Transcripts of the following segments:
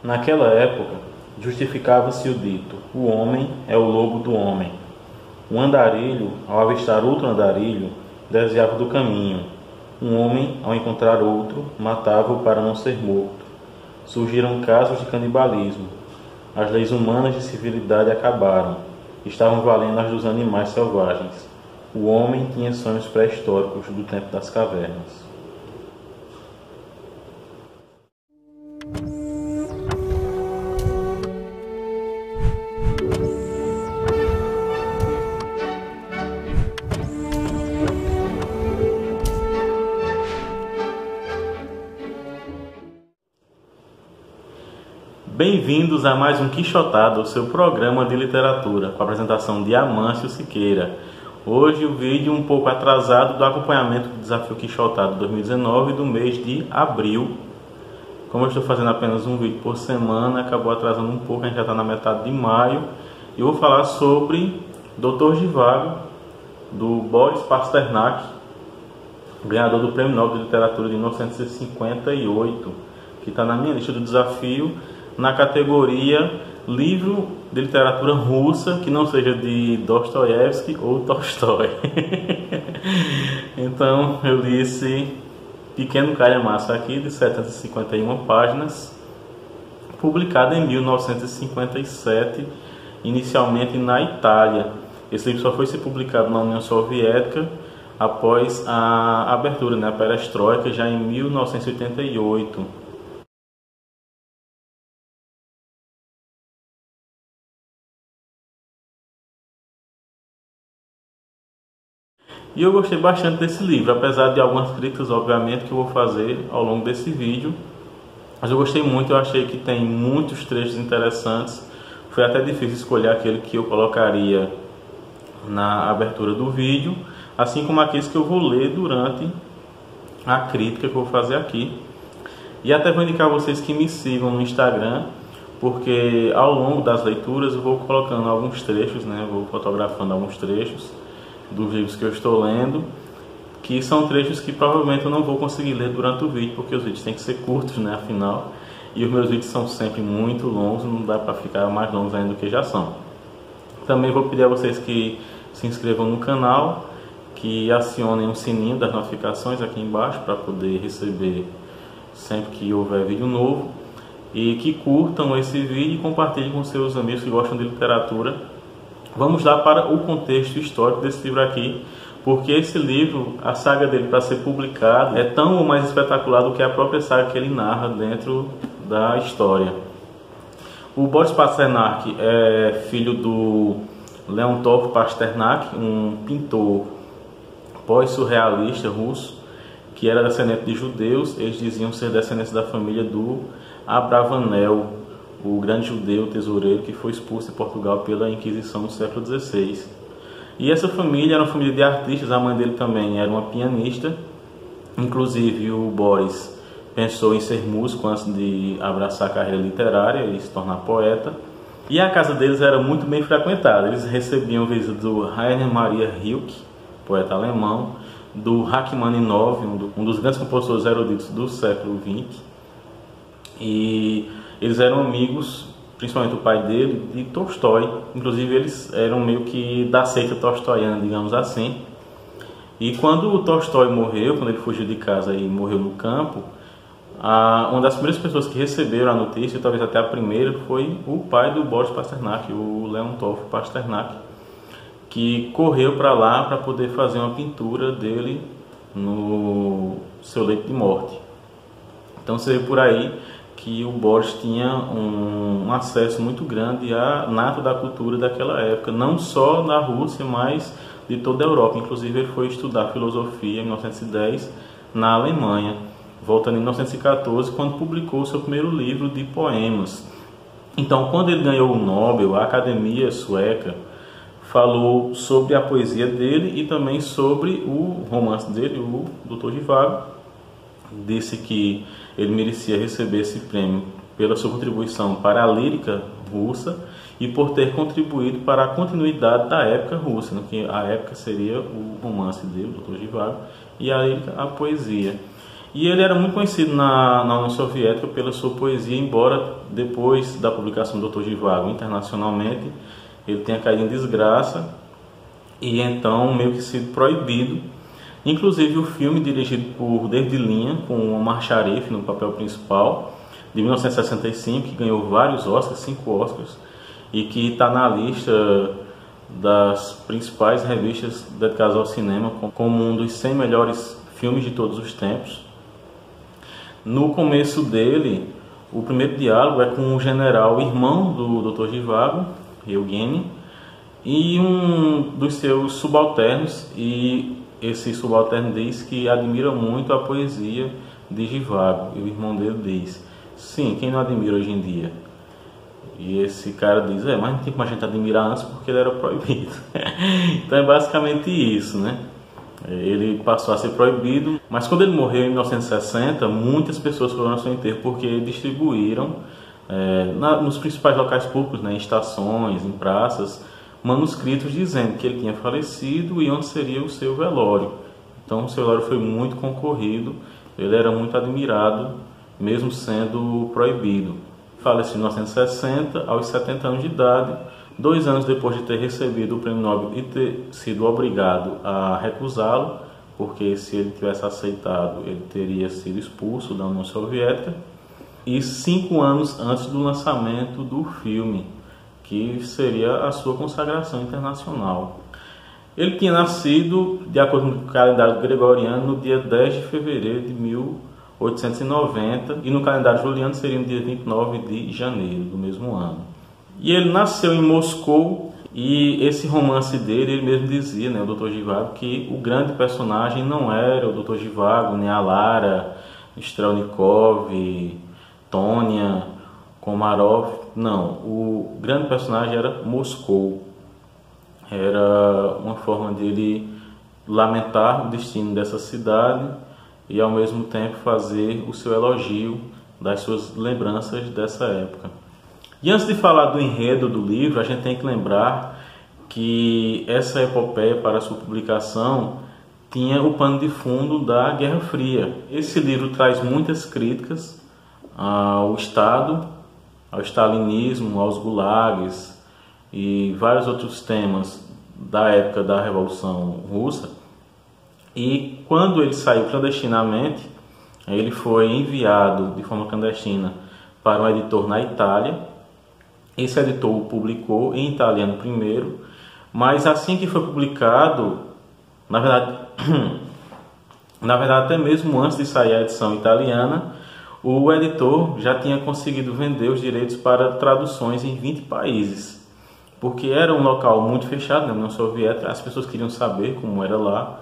Naquela época, justificava-se o dito: o homem é o lobo do homem. Um andarilho, ao avistar outro andarilho, desviava do caminho. Um homem, ao encontrar outro, matava-o para não ser morto. Surgiram casos de canibalismo. As leis humanas de civilidade acabaram. Estavam valendo as dos animais selvagens. O homem tinha sonhos pré-históricos do tempo das cavernas. Bem-vindos a mais um Quixotado, o seu programa de literatura, com a apresentação de Amâncio Siqueira. Hoje o vídeo um pouco atrasado do acompanhamento do Desafio Quixotado 2019 do mês de abril. Como eu estou fazendo apenas um vídeo por semana, acabou atrasando um pouco, a gente já está na metade de maio. E eu vou falar sobre Dr. Zhivago, do Boris Pasternak, ganhador do Prêmio Nobel de Literatura de 1958, que está na minha lista do desafio, na categoria livro de literatura russa que não seja de Dostoiévski ou Tolstói. Então eu li esse pequeno calhamaço aqui de 751 páginas, publicado em 1957, inicialmente na Itália. Esse livro só foi ser publicado na União Soviética após a abertura, a perestroika, já em 1988. E eu gostei bastante desse livro, apesar de algumas críticas, obviamente, que eu vou fazer ao longo desse vídeo. Mas eu gostei muito, eu achei que tem muitos trechos interessantes. Foi até difícil escolher aquele que eu colocaria na abertura do vídeo, assim como aqueles que eu vou ler durante a crítica que eu vou fazer aqui. E até vou indicar a vocês que me sigam no Instagram, porque ao longo das leituras eu vou colocando alguns trechos, vou fotografando alguns trechos dos livros que eu estou lendo, que são trechos que provavelmente eu não vou conseguir ler durante o vídeo, porque os vídeos têm que ser curtos, afinal, e os meus vídeos são sempre muito longos, não dá para ficar mais longos ainda do que já são. Também vou pedir a vocês que se inscrevam no canal, que acionem o sininho das notificações aqui embaixo, para poder receber sempre que houver vídeo novo, e que curtam esse vídeo e compartilhem com seus amigos que gostam de literatura. Vamos lá para o contexto histórico desse livro aqui, porque esse livro, a saga dele para ser publicado, é tão ou mais espetacular do que a própria saga que ele narra dentro da história. O Boris Pasternak é filho do Leontov Pasternak, um pintor pós-surrealista russo, que era descendente de judeus. Eles diziam ser descendentes da família do Abravanel, o grande judeu tesoureiro que foi expulso de Portugal pela Inquisição no século XVI. E essa família era uma família de artistas, a mãe dele também era uma pianista. Inclusive o Boris pensou em ser músico antes de abraçar a carreira literária e se tornar poeta. E a casa deles era muito bem frequentada. Eles recebiam visita do Rainer Maria Rilke, poeta alemão, do Rachmaninoff, um dos grandes compositores eruditos do século XX. E eles eram amigos, principalmente o pai dele, de Tolstói. Inclusive eles eram meio que da seita tolstoiana, digamos assim. E quando o Tolstói morreu, quando ele fugiu de casa e morreu no campo, uma das primeiras pessoas que receberam a notícia, talvez até a primeira, foi o pai do Boris Pasternak, o Leontov Pasternak, que correu para lá para poder fazer uma pintura dele no seu leito de morte. Então você vê por aí que o Boris tinha um acesso muito grande à nata da cultura daquela época, não só na Rússia, mas de toda a Europa. Inclusive ele foi estudar filosofia em 1910 na Alemanha, voltando em 1914, quando publicou o seu primeiro livro de poemas. Então, quando ele ganhou o Nobel, a Academia Sueca falou sobre a poesia dele e também sobre o romance dele, o Dr. Zhivago. Disse que ele merecia receber esse prêmio pela sua contribuição para a lírica russa e por ter contribuído para a continuidade da época russa, que a época seria o romance dele, o Dr. Zhivago, e a lírica, a poesia. E ele era muito conhecido na União Soviética pela sua poesia, embora depois da publicação do Dr. Zhivago internacionalmente, ele tenha caído em desgraça e então meio que sido proibido. Inclusive o filme, dirigido por David Lean, com Omar Sharif no papel principal, de 1965, que ganhou vários Oscars, 5 Oscars, e que está na lista das principais revistas dedicadas ao cinema como um dos 100 melhores filmes de todos os tempos. No começo dele, o primeiro diálogo é com o general irmão do Dr. Zhivago, Eugênio, e um dos seus subalternos, e esse subalterno diz que admira muito a poesia de Zhivago, e o irmão dele diz: sim, quem não admira hoje em dia? E esse cara diz: mas não tem como a gente admirar antes porque ele era proibido. Então é basicamente isso, né? Ele passou a ser proibido, mas quando ele morreu em 1960, muitas pessoas foram ao seu enterro porque distribuíram nos principais locais públicos, né, em estações, em praças, manuscritos dizendo que ele tinha falecido e onde seria o seu velório. Então o seu velório foi muito concorrido, ele era muito admirado, mesmo sendo proibido. Faleceu em 1960, aos 70 anos de idade, 2 anos depois de ter recebido o Prêmio Nobel e ter sido obrigado a recusá-lo, porque se ele tivesse aceitado, ele teria sido expulso da União Soviética, e 5 anos antes do lançamento do filme, que seria a sua consagração internacional. Ele tinha nascido, de acordo com o calendário gregoriano, no dia 10 de fevereiro de 1890, e no calendário juliano seria no dia 29 de janeiro do mesmo ano. E ele nasceu em Moscou, e esse romance dele, ele mesmo dizia, né, o Dr. Zhivago, que o grande personagem não era o Dr. Zhivago, nem a Lara, Strelnikov, Tônia, Komarov, não. O grande personagem era Moscou. Era uma forma dele lamentar o destino dessa cidade e ao mesmo tempo fazer o seu elogio das suas lembranças dessa época. E antes de falar do enredo do livro, a gente tem que lembrar que essa epopeia, para sua publicação, tinha o pano de fundo da Guerra Fria. Esse livro traz muitas críticas ao Estado, ao stalinismo, aos gulags e vários outros temas da época da Revolução Russa. E quando ele saiu clandestinamente, ele foi enviado de forma clandestina para um editor na Itália. Esse editor o publicou em italiano primeiro, mas assim que foi publicado, na verdade até mesmo antes de sair a edição italiana, o editor já tinha conseguido vender os direitos para traduções em 20 países, porque era um local muito fechado na União Soviética, as pessoas queriam saber como era lá,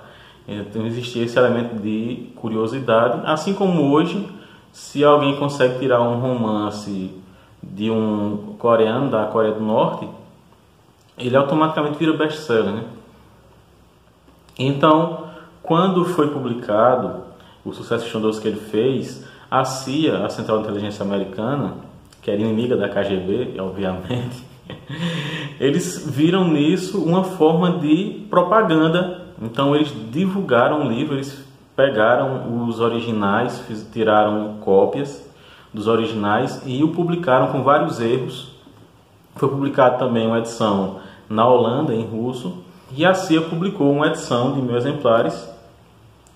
então existia esse elemento de curiosidade, assim como hoje, se alguém consegue tirar um romance de um coreano da Coreia do Norte, ele automaticamente vira best-seller, né? Então, quando foi publicado o sucesso estrondoso que ele fez, a CIA, a Central de Inteligência Americana, que era inimiga da KGB, obviamente, eles viram nisso uma forma de propaganda. Então eles divulgaram o livro, eles pegaram os originais, tiraram cópias dos originais e o publicaram com vários erros. Foi publicado também uma edição na Holanda, em russo, e a CIA publicou uma edição de 1000 exemplares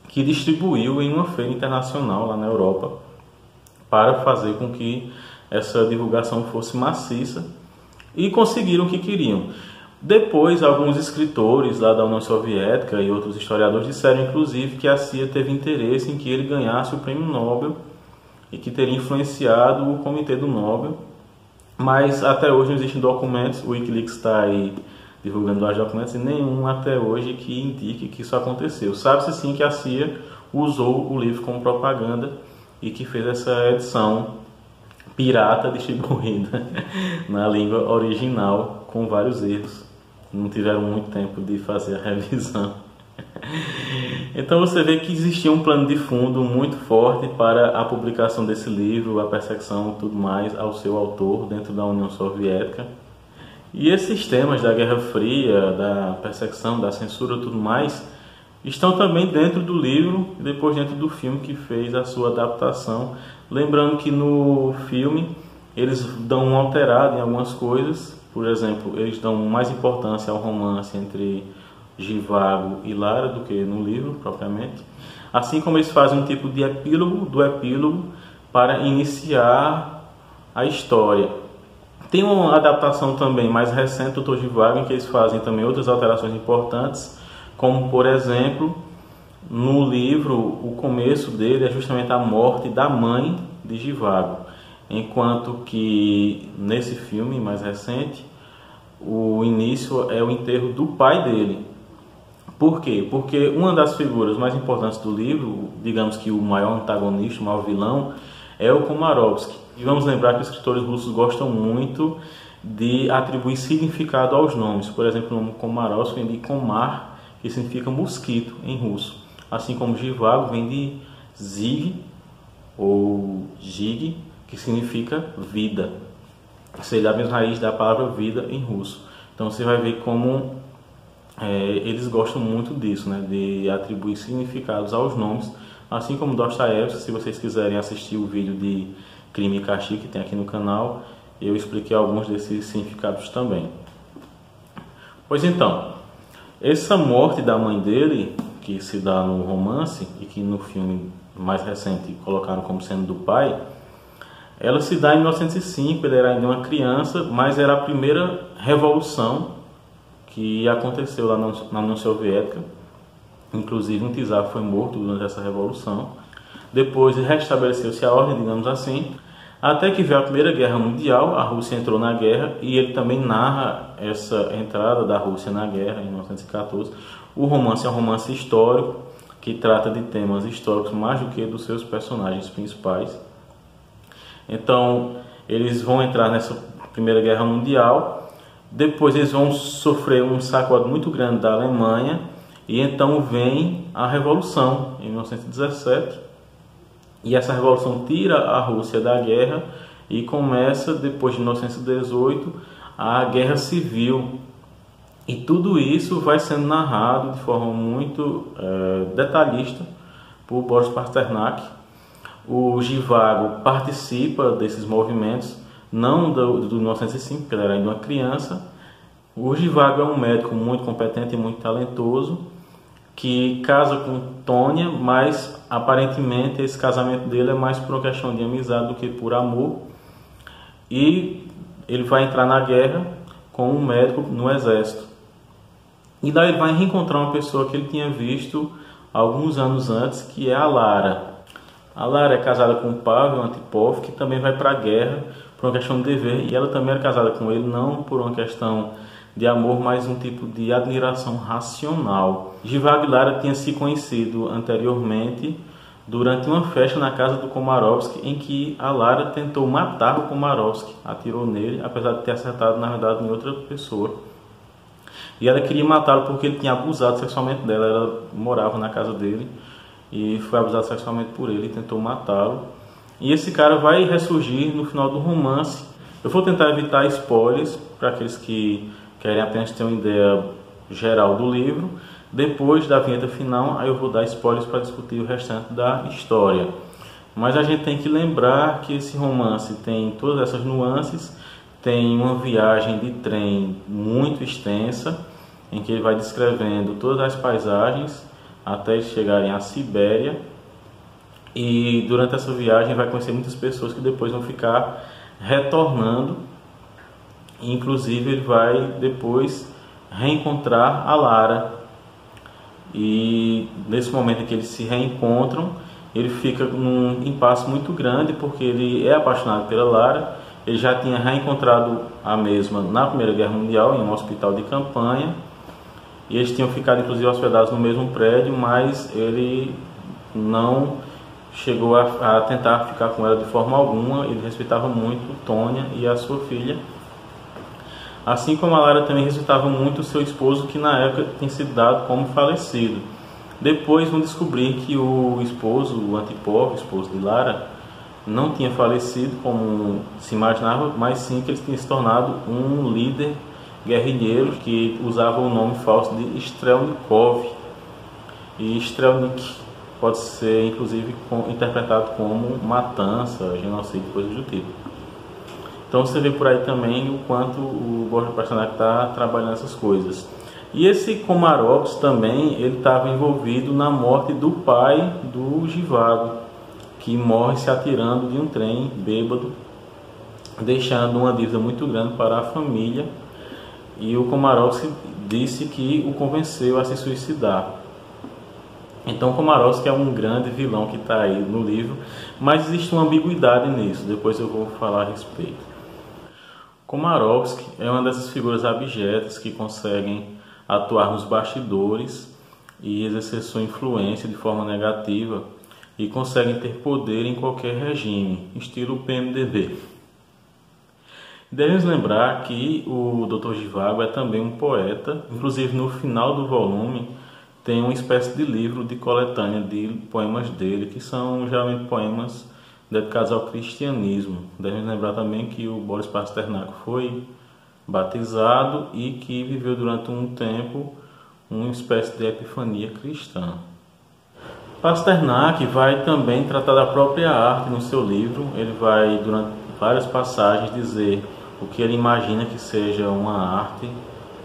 que distribuiu em uma feira internacional lá na Europa para fazer com que essa divulgação fosse maciça, e conseguiram o que queriam. Depois, alguns escritores lá da União Soviética e outros historiadores disseram, inclusive, que a CIA teve interesse em que ele ganhasse o Prêmio Nobel e que teria influenciado o Comitê do Nobel, mas até hoje não existem documentos. O Wikileaks está aí divulgando vários documentos e nenhum até hoje que indique que isso aconteceu. Sabe-se sim que a CIA usou o livro como propaganda e que fez essa edição pirata distribuída na língua original com vários erros. Não tiveram muito tempo de fazer a revisão. Então você vê que existia um plano de fundo muito forte para a publicação desse livro, a perseguição e tudo mais ao seu autor dentro da União Soviética. E esses temas da Guerra Fria, da perseguição, da censura e tudo mais, estão também dentro do livro e depois dentro do filme que fez a sua adaptação. Lembrando que no filme eles dão uma alterada em algumas coisas. Por exemplo, eles dão mais importância ao romance entre Zhivago e Lara do que no livro propriamente. Assim como eles fazem um tipo de epílogo do epílogo para iniciar a história. Tem uma adaptação também mais recente do Dr. Zhivago, em que eles fazem também outras alterações importantes, como por exemplo, no livro, o começo dele é justamente a morte da mãe de Zhivago, enquanto que nesse filme mais recente, o início é o enterro do pai dele. Por quê? Porque uma das figuras mais importantes do livro, digamos que o maior antagonista, o maior vilão, é o Komarovsky. E vamos lembrar que os escritores russos gostam muito de atribuir significado aos nomes. Por exemplo, o nome Komarovsky vem de Komar, que significa mosquito em russo. Assim como Zhivago vem de Zig ou Zig, que significa vida. Seria a mesma raiz da palavra vida em russo. Então você vai ver como eles gostam muito disso, né? De atribuir significados aos nomes. Assim como Dostoiévski, se vocês quiserem assistir o vídeo de Crime e Castigo que tem aqui no canal, eu expliquei alguns desses significados também. Pois então, essa morte da mãe dele, que se dá no romance e que no filme mais recente colocaram como sendo do pai, ela se dá em 1905, ele era ainda uma criança, mas era a primeira revolução que aconteceu lá na União Soviética. Inclusive um czar foi morto durante essa revolução. Depois restabeleceu-se a ordem, digamos assim, até que veio a Primeira Guerra Mundial, a Rússia entrou na guerra e ele também narra essa entrada da Rússia na guerra em 1914. O romance é um romance histórico que trata de temas históricos mais do que dos seus personagens principais. Então, eles vão entrar nessa Primeira Guerra Mundial, depois eles vão sofrer um sacode muito grande da Alemanha, e então vem a Revolução, em 1917, e essa Revolução tira a Rússia da guerra e começa, depois de 1918, a Guerra Civil. E tudo isso vai sendo narrado de forma muito detalhista por Boris Pasternak. O Zhivago participa desses movimentos, não do 1905, porque ele era ainda uma criança. O Zhivago é um médico muito competente e muito talentoso, que casa com Tônia, mas aparentemente esse casamento dele é mais por uma questão de amizade do que por amor. E ele vai entrar na guerra com um médico no exército. E daí ele vai reencontrar uma pessoa que ele tinha visto alguns anos antes, que é a Lara. A Lara é casada com o Pavel Antipov, que também vai para a guerra por uma questão de dever, e ela também era casada com ele, não por uma questão de amor, mas um tipo de admiração racional. Zhivago e Lara tinham se conhecido anteriormente durante uma festa na casa do Komarovsky, em que a Lara tentou matar o Komarovsky, atirou nele, apesar de ter acertado na verdade em outra pessoa. E ela queria matá-lo porque ele tinha abusado sexualmente dela. Ela morava na casa dele e foi abusada sexualmente por ele e tentou matá-lo. E esse cara vai ressurgir no final do romance. Eu vou tentar evitar spoilers para aqueles que querem apenas ter uma ideia geral do livro. Depois da vinheta final, aí eu vou dar spoilers para discutir o restante da história. Mas a gente tem que lembrar que esse romance tem todas essas nuances. Tem uma viagem de trem muito extensa, em que ele vai descrevendo todas as paisagens até eles chegarem à Sibéria. E durante essa viagem vai conhecer muitas pessoas que depois vão ficar retornando. Inclusive ele vai depois reencontrar a Lara. E nesse momento em que eles se reencontram, ele fica num impasse muito grande, porque ele é apaixonado pela Lara. Ele já tinha reencontrado a mesma na Primeira Guerra Mundial, em um hospital de campanha. E eles tinham ficado, inclusive, hospedados no mesmo prédio, mas ele não chegou a tentar ficar com ela de forma alguma. Ele respeitava muito Tônia e a sua filha. Assim como a Lara também respeitava muito o seu esposo, que na época tinha sido dado como falecido. Depois vão descobrir que o esposo, o Antipov, o esposo de Lara, não tinha falecido como se imaginava, mas sim que ele tinha se tornado um líder guerrilheiro que usava o nome falso de Strelnikov. e Strelnik pode ser inclusive interpretado como matança, genocídio, coisas do tipo. Então você vê por aí também o quanto o Boris Pasternak está trabalhando essas coisas. E esse Komarovsky também, ele estava envolvido na morte do pai do Zhivago, que morre se atirando de um trem bêbado, deixando uma dívida muito grande para a família. E o Komarovsky disse que o convenceu a se suicidar. Então Komarovsky é um grande vilão que está aí no livro, mas existe uma ambiguidade nisso, depois eu vou falar a respeito. Komarovsky é uma dessas figuras abjetas que conseguem atuar nos bastidores e exercer sua influência de forma negativa e conseguem ter poder em qualquer regime, estilo PMDB. Devemos lembrar que o Dr. Zhivago é também um poeta, inclusive no final do volume tem uma espécie de livro de coletânea de poemas dele, que são geralmente poemas dedicados ao cristianismo. Devemos lembrar também que o Boris Pasternak foi batizado e que viveu durante um tempo uma espécie de epifania cristã. Pasternak vai também tratar da própria arte no seu livro. Ele vai, durante várias passagens, dizer o que ele imagina que seja uma arte,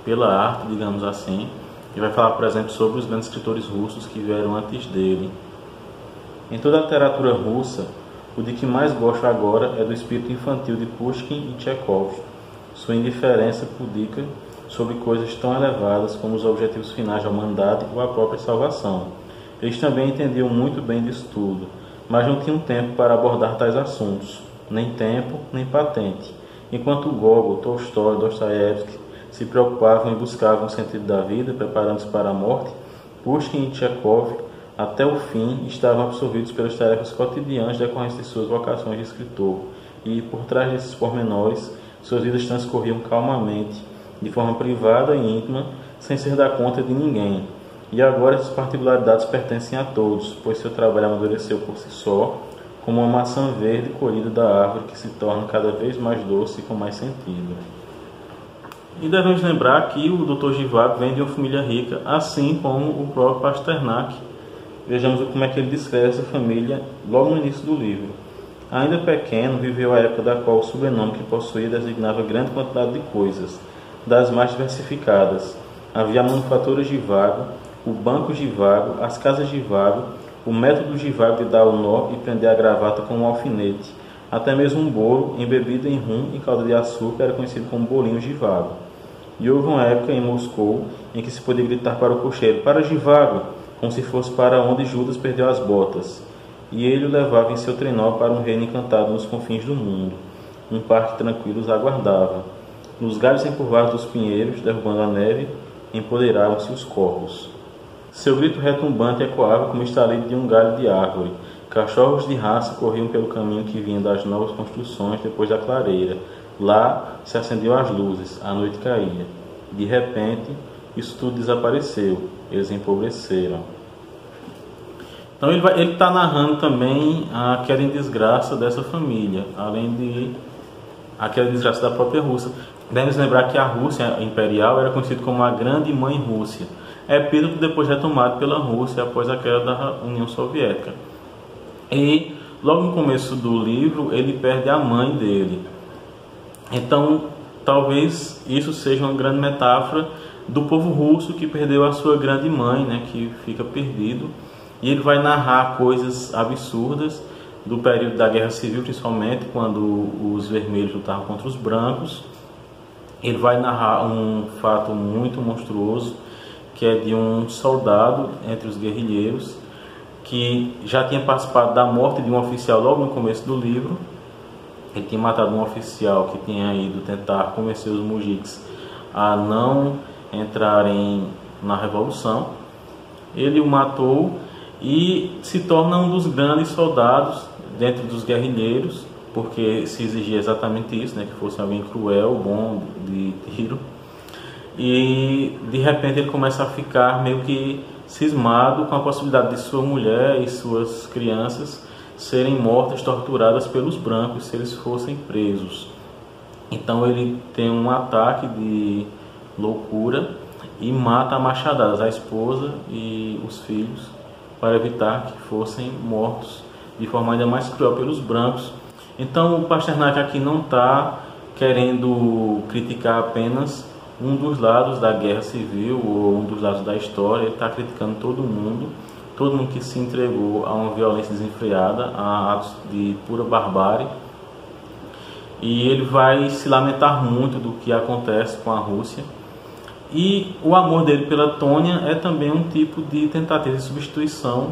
pela arte, digamos assim. E vai falar, por exemplo, sobre os grandes escritores russos que vieram antes dele. Em toda a literatura russa, o de que mais gosto agora é do espírito infantil de Pushkin e Chekhov, sua indiferença pudica sobre coisas tão elevadas como os objetivos finais da humanidade ou a própria salvação. Eles também entendiam muito bem disso tudo, mas não tinham tempo para abordar tais assuntos, nem tempo, nem patente. Enquanto Gogol, Tolstói e Dostoiévski se preocupavam e buscavam o sentido da vida, preparando-se para a morte, Pushkin e Chekhov, até o fim, estavam absorvidos pelas tarefas cotidianas decorrentes de suas vocações de escritor, e, por trás desses pormenores, suas vidas transcorriam calmamente, de forma privada e íntima, sem se dar conta de ninguém. E agora essas particularidades pertencem a todos, pois seu trabalho amadureceu por si só, como uma maçã verde colhida da árvore que se torna cada vez mais doce e com mais sentido. E devemos lembrar que o Dr. Zhivago vem de uma família rica, assim como o próprio Pasternak. Vejamos como é que ele descreve essa família logo no início do livro. Ainda pequeno, viveu a época da qual o sobrenome que possuía designava grande quantidade de coisas, das mais diversificadas. Havia a manufatura Zhivago, o banco Zhivago, as casas Zhivago, o método Zhivago de dar o nó e prender a gravata com um alfinete. Até mesmo um bolo embebido em rum e calda de açúcar era conhecido como bolinho Zhivago. E houve uma época em Moscou em que se podia gritar para o cocheiro: "Para Zhivago!", como se fosse para onde Judas perdeu as botas. E ele o levava em seu trenó para um reino encantado nos confins do mundo. Um parque tranquilo os aguardava. Nos galhos encurvados dos pinheiros, derrubando a neve, empoderavam-se os corvos. Seu grito retumbante ecoava como o estalido de um galho de árvore. Cachorros de raça corriam pelo caminho que vinha das novas construções depois da clareira. Lá se acendiam as luzes, a noite caía. De repente, isso tudo desapareceu. Eles empobreceram. Então ele está narrando também a queda em desgraça dessa família, além de a queda em desgraça da própria Rússia. Devemos lembrar que a Rússia imperial era conhecida como a Grande Mãe Rússia, epíteto depois retomado pela Rússia após a queda da União Soviética. E logo no começo do livro ele perde a mãe dele. Então talvez isso seja uma grande metáfora do povo russo que perdeu a sua grande mãe, né, que fica perdido. E ele vai narrar coisas absurdas do período da Guerra Civil, principalmente quando os vermelhos lutavam contra os brancos. Ele vai narrar um fato muito monstruoso, que é de um soldado entre os guerrilheiros, que já tinha participado da morte de um oficial logo no começo do livro. Ele tinha matado um oficial que tinha ido tentar convencer os mujiks a não entrarem na revolução. Ele o matou e se torna um dos grandes soldados dentro dos guerrilheiros, porque se exigia exatamente isso, né, que fosse alguém cruel, bom de tiro. E de repente ele começa a ficar meio que cismado com a possibilidade de sua mulher e suas crianças serem mortas, torturadas pelos brancos se eles fossem presos. Então ele tem um ataque de loucura e mata a machadadas a esposa e os filhos para evitar que fossem mortos de forma ainda mais cruel pelos brancos. Então o Pasternak aqui não está querendo criticar apenas um dos lados da guerra civil ou um dos lados da história. Ele está criticando todo mundo que se entregou a uma violência desenfreada, a atos de pura barbárie. E ele vai se lamentar muito do que acontece com a Rússia. E o amor dele pela Tônia é também um tipo de tentativa de substituição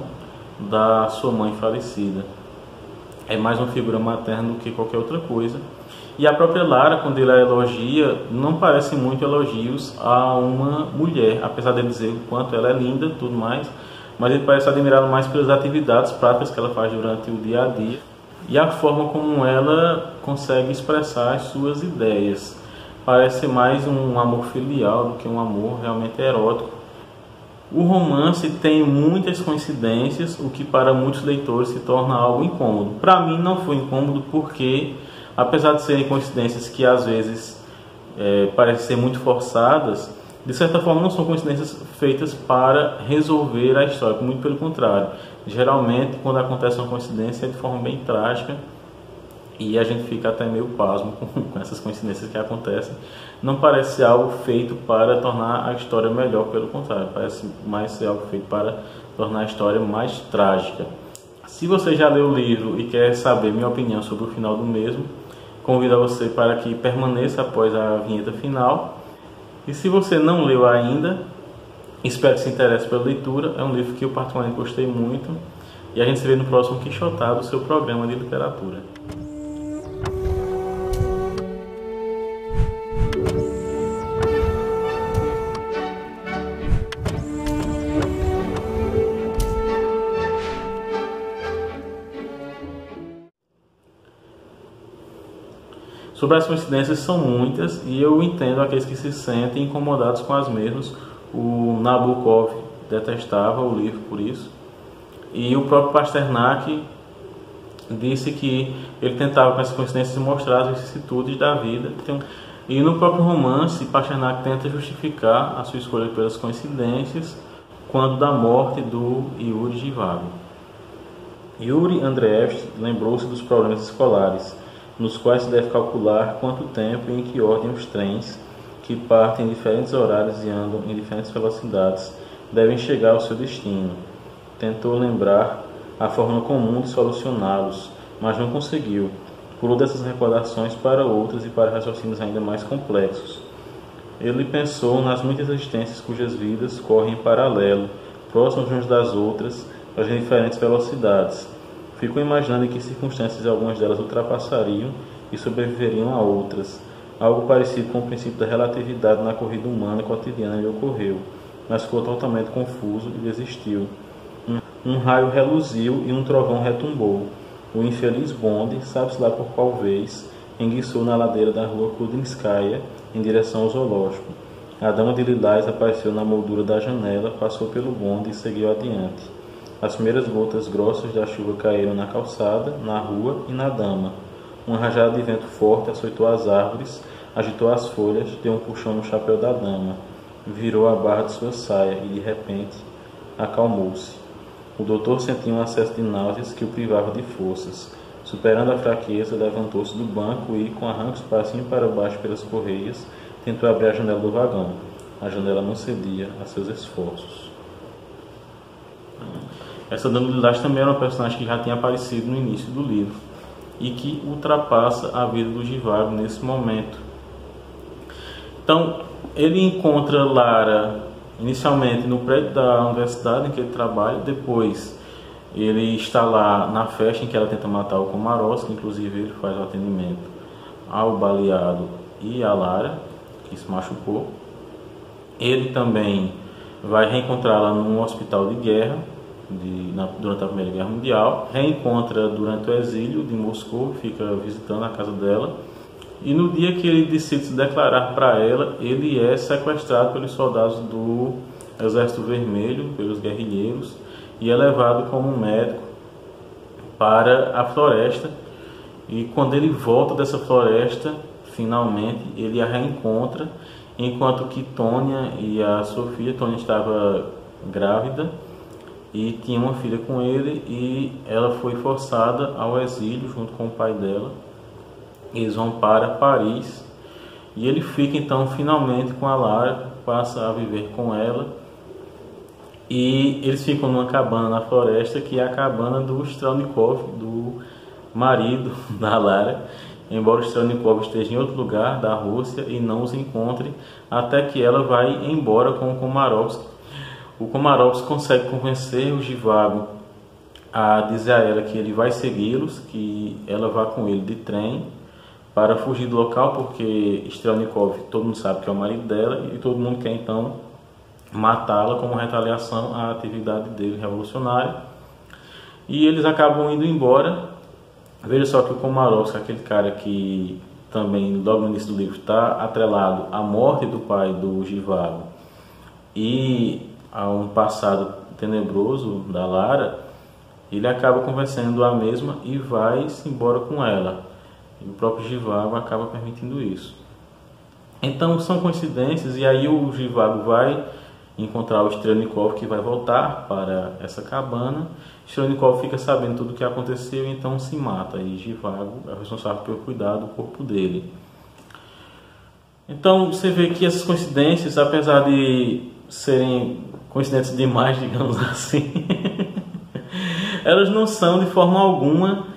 da sua mãe falecida. É mais uma figura materna do que qualquer outra coisa. E a própria Lara, quando ele a elogia, não parecem muito elogios a uma mulher, apesar de dizer o quanto ela é linda e tudo mais, mas ele parece admirá-la mais pelas atividades práticas que ela faz durante o dia a dia e a forma como ela consegue expressar as suas ideias. Parece mais um amor filial do que um amor realmente erótico. O romance tem muitas coincidências, o que para muitos leitores se torna algo incômodo. Para mim não foi incômodo porque, apesar de serem coincidências que às vezes parecem ser muito forçadas, de certa forma não são coincidências feitas para resolver a história, muito pelo contrário. Geralmente, quando acontece uma coincidência, é de forma bem trágica e a gente fica até meio pasmo com essas coincidências que acontecem. Não parece ser algo feito para tornar a história melhor, pelo contrário, parece mais ser algo feito para tornar a história mais trágica. Se você já leu o livro e quer saber minha opinião sobre o final do mesmo, convido a você para que permaneça após a vinheta final. E se você não leu ainda, espero que se interesse pela leitura. É um livro que eu particularmente gostei muito. E a gente se vê no próximo Quixotado, seu programa de literatura. Sobre as coincidências são muitas e eu entendo aqueles que se sentem incomodados com as mesmas. O Nabokov detestava o livro por isso. E o próprio Pasternak disse que ele tentava com essas coincidências mostrar as vicissitudes da vida. E no próprio romance, Pasternak tenta justificar a sua escolha pelas coincidências quando da morte do Yuri Živagin. Yuri Andreevich lembrou-se dos problemas escolares, nos quais se deve calcular quanto tempo e em que ordem os trens, que partem em diferentes horários e andam em diferentes velocidades, devem chegar ao seu destino. Tentou lembrar a forma comum de solucioná-los, mas não conseguiu. Pulou dessas recordações para outras e para raciocínios ainda mais complexos. Ele pensou nas muitas existências cujas vidas correm em paralelo, próximas umas das outras, mas em diferentes velocidades. Ficou imaginando em que circunstâncias algumas delas ultrapassariam e sobreviveriam a outras. Algo parecido com o princípio da relatividade na corrida humana cotidiana lhe ocorreu, mas ficou totalmente confuso e desistiu. Um raio reluziu e um trovão retumbou. O infeliz bonde, sabe-se lá por qual vez, enguiçou na ladeira da rua Kudrinskaya em direção ao zoológico. A dama de lilás apareceu na moldura da janela, passou pelo bonde e seguiu adiante. As primeiras gotas grossas da chuva caíram na calçada, na rua e na dama. Uma rajada de vento forte açoitou as árvores, agitou as folhas, deu um puxão no chapéu da dama, virou a barra de sua saia e, de repente, acalmou-se. O doutor sentiu um acesso de náuseas que o privava de forças. Superando a fraqueza, levantou-se do banco e, com arrancos para cima e para baixo pelas correias, tentou abrir a janela do vagão. A janela não cedia a seus esforços. Essa Dama de Lilás também era uma personagem que já tinha aparecido no início do livro e que ultrapassa a vida do Živagin nesse momento. Então, ele encontra Lara inicialmente no prédio da universidade em que ele trabalha, depois ele está lá na festa em que ela tenta matar o Komarovsky, inclusive ele faz o atendimento ao baleado e a Lara, que se machucou. Ele também vai reencontrá-la num hospital de guerra, durante a Primeira Guerra Mundial, reencontra durante o exílio de Moscou, fica visitando a casa dela, e no dia que ele decide se declarar para ela, ele é sequestrado pelos soldados do Exército Vermelho, pelos guerrilheiros, e é levado como médico para a floresta. E quando ele volta dessa floresta, finalmente ele a reencontra enquanto que Tônia e a Sofia, Tônia estava grávida e tinha uma filha com ele, e ela foi forçada ao exílio junto com o pai dela. Eles vão para Paris e ele fica então finalmente com a Lara, passa a viver com ela, e eles ficam numa cabana na floresta, que é a cabana do Strelnikov, do marido da Lara, embora o Strelnikov esteja em outro lugar da Rússia e não os encontre, até que ela vai embora com o Komarovsky. O Komarovsky consegue convencer o Zhivago a dizer a ela que ele vai segui-los, que ela vá com ele de trem para fugir do local, porque Strelnikov, todo mundo sabe que é o marido dela, e todo mundo quer então matá-la como retaliação à atividade dele revolucionária. E eles acabam indo embora. Veja só que o Komarovsky, aquele cara que também logo no início do livro está atrelado à morte do pai do Zhivago e a um passado tenebroso da Lara, ele acaba convencendo a mesma e vai-se embora com ela. E o próprio Zhivago acaba permitindo isso. Então são coincidências, e aí o Zhivago vai encontrar o Strelnikov, que vai voltar para essa cabana. Strelnikov fica sabendo tudo o que aconteceu e então se mata, e Zhivago é o responsável por cuidar do corpo dele. Então você vê que essas coincidências, apesar de serem coincidências demais, digamos assim, elas não são de forma alguma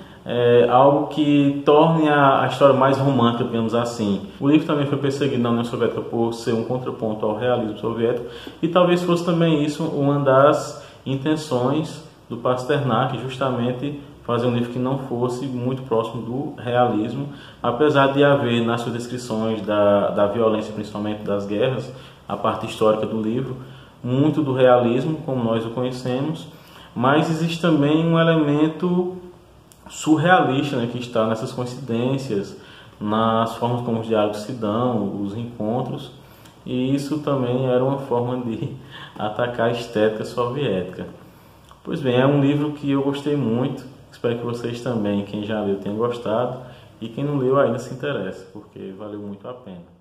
algo que torne a história mais romântica, digamos assim. O livro também foi perseguido na União Soviética por ser um contraponto ao realismo soviético, e talvez fosse também isso uma das intenções do Pasternak, justamente fazer um livro que não fosse muito próximo do realismo, apesar de haver nas suas descrições da violência, principalmente das guerras, a parte histórica do livro, muito do realismo como nós o conhecemos, mas existe também um elemento surrealista, né, que está nessas coincidências, nas formas como os diálogos se dão, os encontros, e isso também era uma forma de atacar a estética soviética. Pois bem, é um livro que eu gostei muito, espero que vocês também, quem já leu, tenham gostado, e quem não leu ainda se interesse, porque valeu muito a pena.